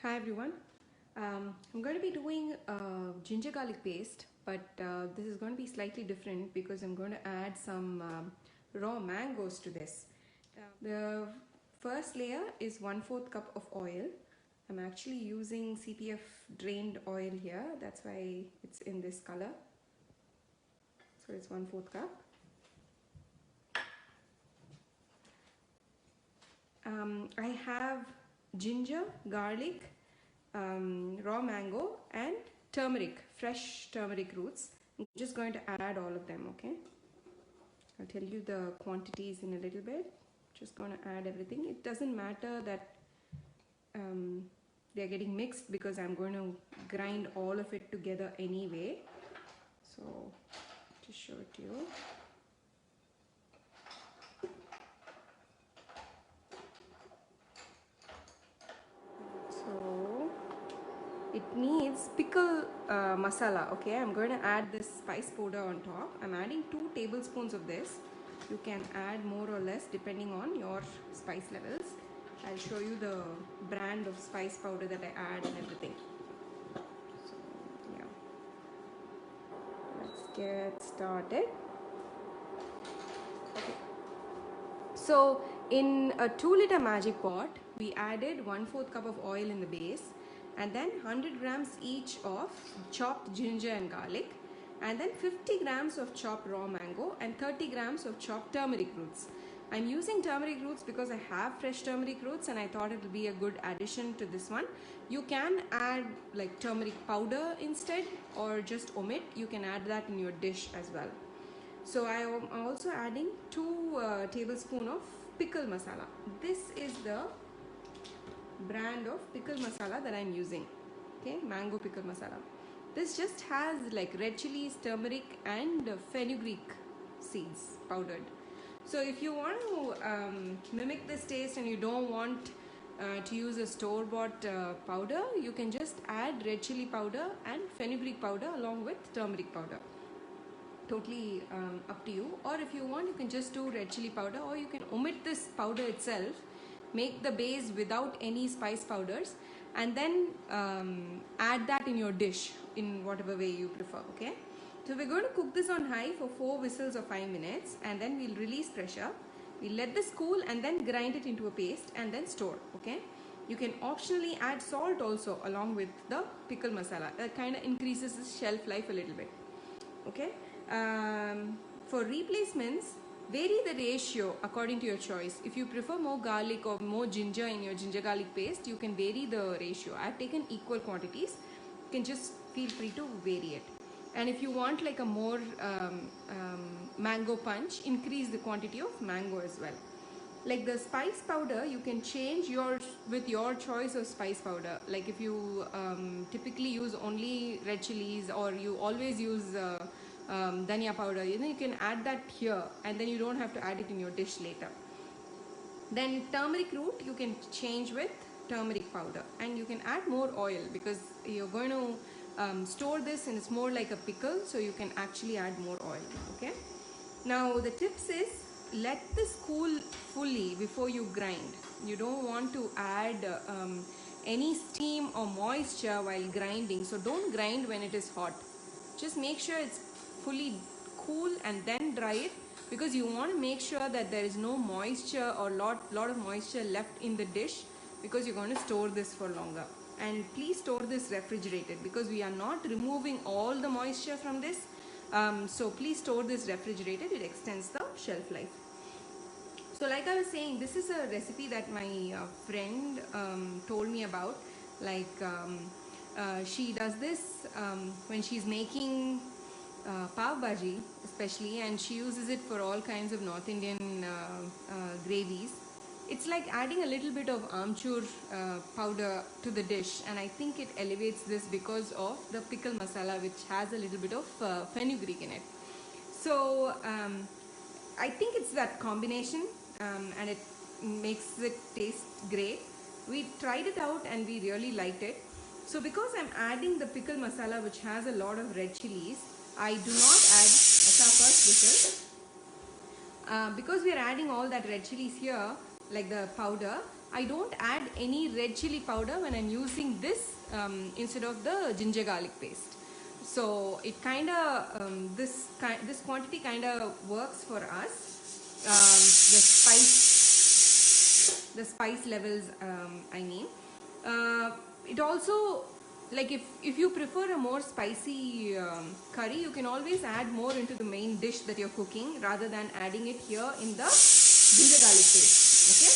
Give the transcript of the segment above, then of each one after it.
Hi everyone. I'm going to be doing ginger garlic paste, but this is going to be slightly different because I'm going to add some raw mangoes to this. The first layer is 1/4 cup of oil. I'm actually using CPF drained oil here, that's why it's in this color. So it's 1/4 cup. I have ginger, garlic, raw mango and turmeric, fresh turmeric roots. I'm just going to add all of them, okay? I'll tell you the quantities in a little bit. Just going to add everything. It doesn't matter that they're getting mixed because I'm going to grind all of it together anyway. So just show it to you. So it needs pickle masala, okay? I'm going to add this spice powder on top. I'm adding 2 tablespoons of this. You can add more or less depending on your spice levels. I'll show you the brand of spice powder that I add and everything. So yeah, let's get started. Okay. So in a 2-liter magic pot, we added 1/4 cup of oil in the base, and then 100 grams each of chopped ginger and garlic, and then 50 grams of chopped raw mango and 30 grams of chopped turmeric roots. I'm using turmeric roots because I have fresh turmeric roots and I thought it would be a good addition to this one. You can add like turmeric powder instead or just omit. You can add that in your dish as well. So I am also adding 2 tablespoons of pickle masala. This is the brand of pickle masala that I'm using. Okay, mango pickle masala. This just has like red chilies, turmeric and fenugreek seeds powdered. So if you want to mimic this taste and you don't want to use a store-bought powder, you can just add red chili powder and fenugreek powder along with turmeric powder. Totally up to you. Or if you want, you can just do red chili powder, or you can omit this powder itself, make the base without any spice powders, and then add that in your dish in whatever way you prefer. Okay, so we're going to cook this on high for 4 whistles or 5 minutes, and then we'll release pressure. We'll let this cool and then grind it into a paste and then store. Okay, you can optionally add salt also along with the pickle masala. That kind of increases the shelf life a little bit. Okay, for replacements, vary the ratio according to your choice. If you prefer more garlic or more ginger in your ginger garlic paste, you can vary the ratio. I've taken equal quantities. You can just feel free to vary it. And if you want like a more mango punch, increase the quantity of mango as well. Like the spice powder, you can change yours with your choice of spice powder. Like if you typically use only red chilies, or you always use dhania powder, you can add that here and then you don't have to add it in your dish later. Then turmeric root, you can change with turmeric powder, and you can add more oil because you're going to store this and it's more like a pickle, so you can actually add more oil. Okay, now the tips is let this cool fully before you grind. You don't want to add any steam or moisture while grinding, so don't grind when it is hot. Just make sure it's fully cool and then dry it, because you want to make sure that there is no moisture or lot of moisture left in the dish, because you're going to store this for longer. And please store this refrigerated because we are not removing all the moisture from this. So please store this refrigerated. It extends the shelf life. So like I was saying, this is a recipe that my friend told me about. Like she does this when she's making pav bhaji especially, and she uses it for all kinds of North Indian gravies. It's like adding a little bit of amchur powder to the dish, and I think it elevates this because of the pickle masala, which has a little bit of fenugreek in it. So I think it's that combination, and it makes it taste great. We tried it out and we really liked it. So because I'm adding the pickle masala, which has a lot of red chilies, I do not add, that's our first whistle. Because we are adding all that red chilies here, like the powder, I don't add any red chili powder when I'm using this instead of the ginger garlic paste. So it kind of this quantity kind of works for us. The spice levels, I mean. It also, like, if you prefer a more spicy curry, you can always add more into the main dish that you're cooking rather than adding it here in the ginger garlic paste. Okay,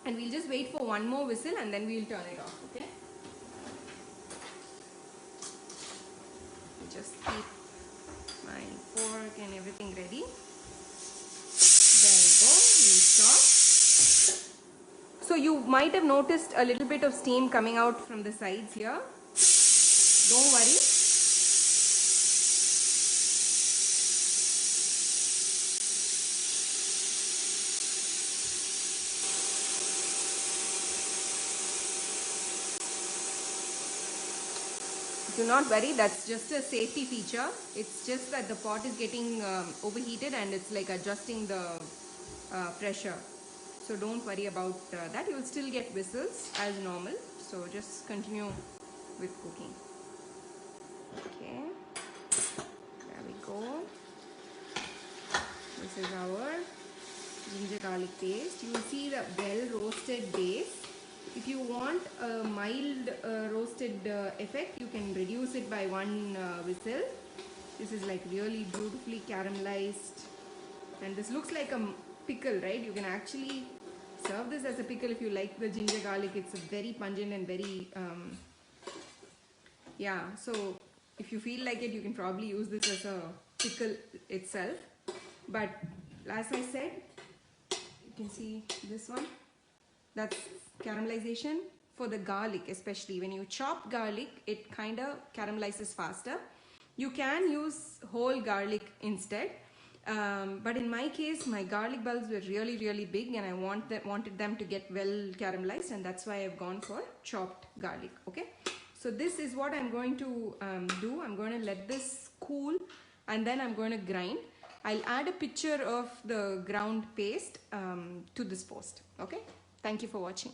and we'll just wait for one more whistle and then we'll turn it off. Okay, just keep my fork and everything ready. There we go. We'll stop. So you might have noticed a little bit of steam coming out from the sides here. Don't worry. Do not worry, that's just a safety feature. It's just that the pot is getting overheated and it's like adjusting the pressure. So don't worry about that. You will still get whistles as normal. So just continue with cooking. Okay, there we go. This is our ginger garlic paste. You will see the well roasted base. If you want a mild roasted effect, you can reduce it by one whistle. This is like really beautifully caramelized, and this looks like a pickle, right? You can actually serve this as a pickle if you like the ginger garlic. It's very pungent and very yeah. So if you feel like it, you can probably use this as a pickle itself. But as I said, you can see this one. That's caramelization for the garlic, especially when you chop garlic, it kind of caramelizes faster. You can use whole garlic instead, but in my case, my garlic bulbs were really big, and I wanted them to get well caramelized, and that's why I've gone for chopped garlic. Okay, so this is what I'm going to do. I'm going to let this cool, and then I'm going to grind. I'll add a picture of the ground paste to this post. Okay, thank you for watching.